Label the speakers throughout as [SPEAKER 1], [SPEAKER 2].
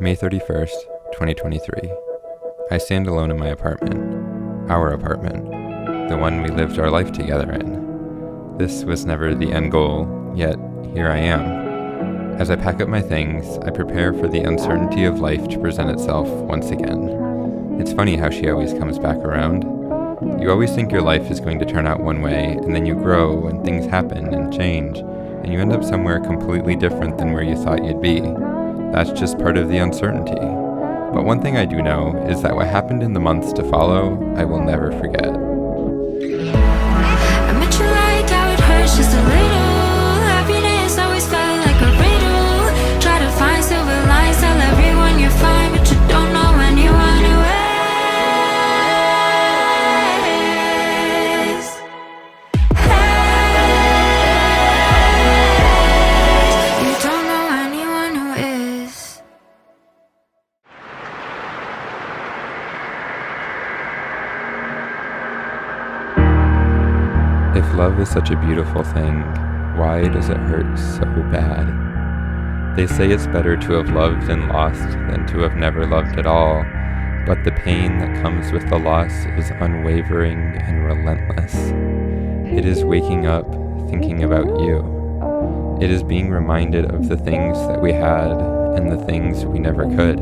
[SPEAKER 1] May 31st, 2023. I stand alone in my apartment. Our apartment. The one we lived our life together in. This was never the end goal, yet here I am. As I pack up my things, I prepare for the uncertainty of life to present itself once again. It's funny how she always comes back around. You always think your life is going to turn out one way, and then you grow, and things happen and change, and you end up somewhere completely different than where you thought you'd be. That's just part of the uncertainty. But one thing I do know is that what happened in the months to follow, I will never forget.
[SPEAKER 2] I met you like how it hurts just a little. Happiness always felt like a riddle. Try to find silver lines, tell everyone you're fine, but you don't know anyone who is. You don't know anyone who is.
[SPEAKER 1] If love is such a beautiful thing, why does it hurt so bad? They say it's better to have loved and lost than to have never loved at all, but the pain that comes with the loss is unwavering and relentless. It is waking up thinking about you. It is being reminded of the things that we had and the things we never could.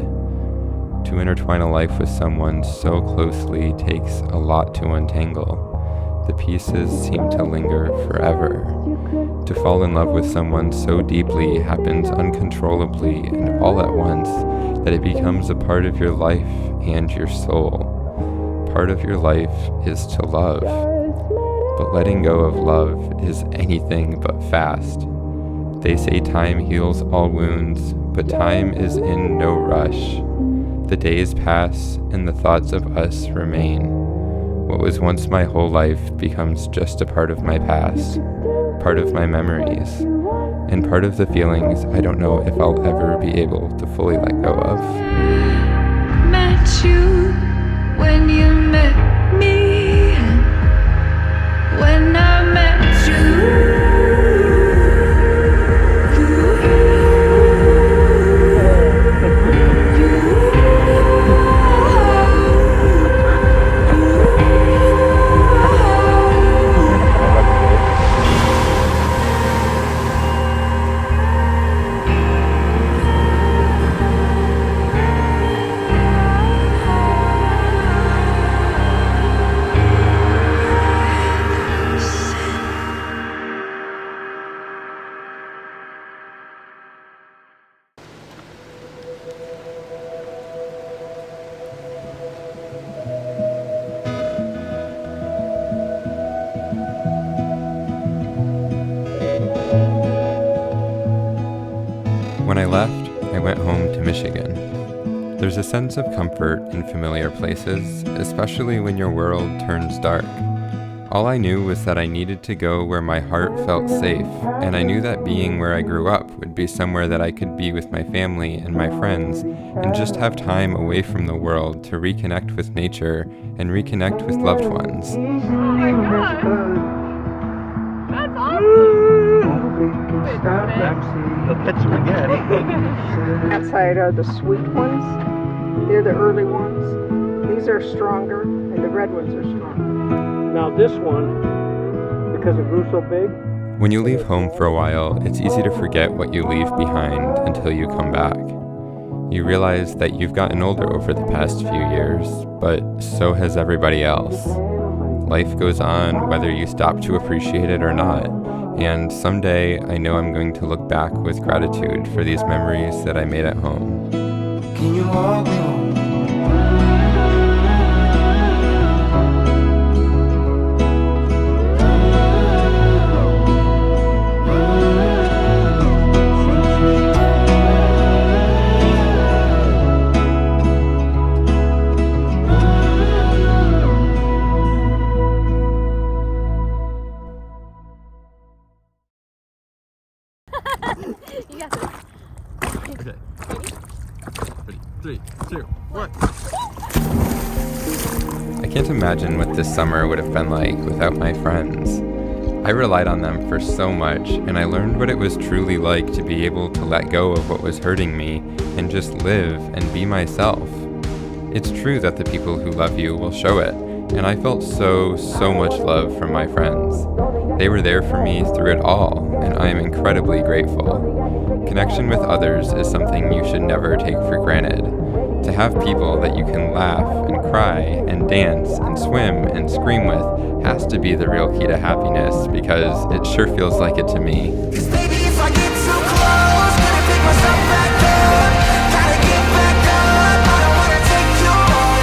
[SPEAKER 1] To intertwine a life with someone so closely takes a lot to untangle. The pieces seem to linger forever. To fall in love with someone so deeply happens uncontrollably and all at once that it becomes a part of your life and your soul. Part of your life is to love, but letting go of love is anything but fast. They say time heals all wounds, but time is in no rush. The days pass and the thoughts of us remain. What was once my whole life becomes just a part of my past, part of my memories, and part of the feelings I don't know if I'll ever be able to fully let go of.
[SPEAKER 2] Met you when you met me, and when I met you.
[SPEAKER 1] When I left, I went home to Michigan. There's a sense of comfort in familiar places, especially when your world turns dark. All I knew was that I needed to go where my heart felt safe, and I knew that being where I grew up would be somewhere that I could be with my family and my friends, and just have time away from the world to reconnect with nature and reconnect with loved ones.
[SPEAKER 3] Oh my God. That's awesome!
[SPEAKER 4] The picture again.
[SPEAKER 5] Outside are the sweet ones. They're the early ones. These are stronger, and the red ones are stronger.
[SPEAKER 4] Now this one, because it grew so big.
[SPEAKER 1] When you leave home for a while, it's easy to forget what you leave behind until you come back. You realize that you've gotten older over the past few years, but so has everybody else. Life goes on whether you stop to appreciate it or not. And someday, I know I'm going to look back with gratitude for these memories that I made at home.
[SPEAKER 6] Can you walk me home?
[SPEAKER 3] You got this.
[SPEAKER 7] Okay. Ready? 3, 2, 1.
[SPEAKER 1] I can't imagine what this summer would have been like without my friends. I relied on them for so much, and I learned what it was truly like to be able to let go of what was hurting me and just live and be myself. It's true that the people who love you will show it, and I felt so much love from my friends. They were there for me through it all, and I am incredibly grateful. Connection with others is something you should never take for granted. To have people that you can laugh and cry and dance and swim and scream with has to be the real key to happiness, because it sure feels like it to me.
[SPEAKER 6] Cause baby, if I get too close, gotta pick myself back up. Gotta get back up. I don't wanna take you on.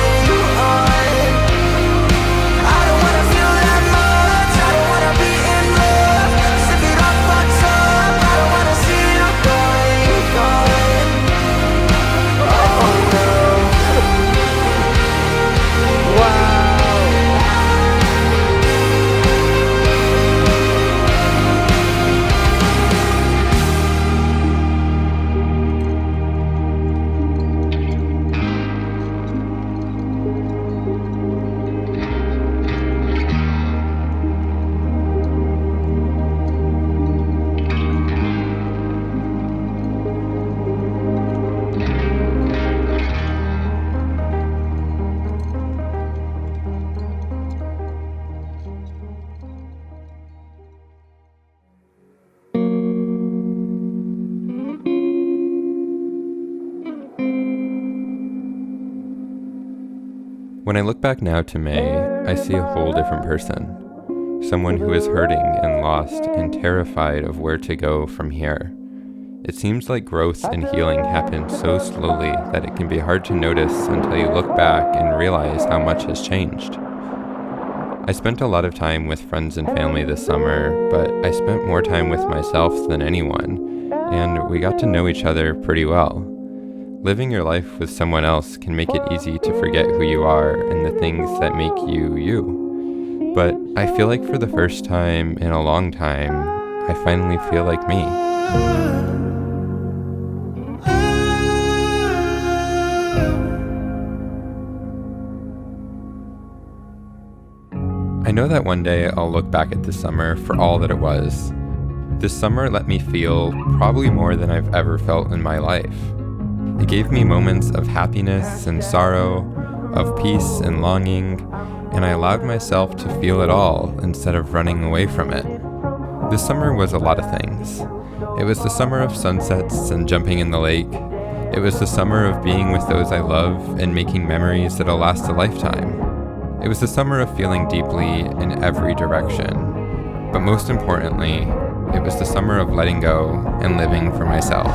[SPEAKER 6] I don't wanna feel that much. I don't wanna be in love. Sip it off my top. I don't wanna see you gone. Oh no.
[SPEAKER 5] Wow.
[SPEAKER 1] When I look back now to May, I see a whole different person. Someone who is hurting and lost and terrified of where to go from here. It seems like growth and healing happen so slowly that it can be hard to notice until you look back and realize how much has changed. I spent a lot of time with friends and family this summer, but I spent more time with myself than anyone, and we got to know each other pretty well. Living your life with someone else can make it easy to forget who you are and the things that make you you. But I feel like for the first time in a long time, I finally feel like me. I know that one day I'll look back at this summer for all that it was. This summer let me feel probably more than I've ever felt in my life. It gave me moments of happiness and sorrow, of peace and longing, and I allowed myself to feel it all instead of running away from it. This summer was a lot of things. It was the summer of sunsets and jumping in the lake. It was the summer of being with those I love and making memories that'll last a lifetime. It was the summer of feeling deeply in every direction. But most importantly, it was the summer of letting go and living for myself.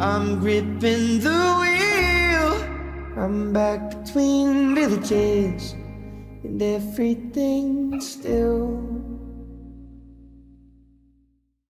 [SPEAKER 6] I'm gripping the wheel. I'm back between villages, and everything's still.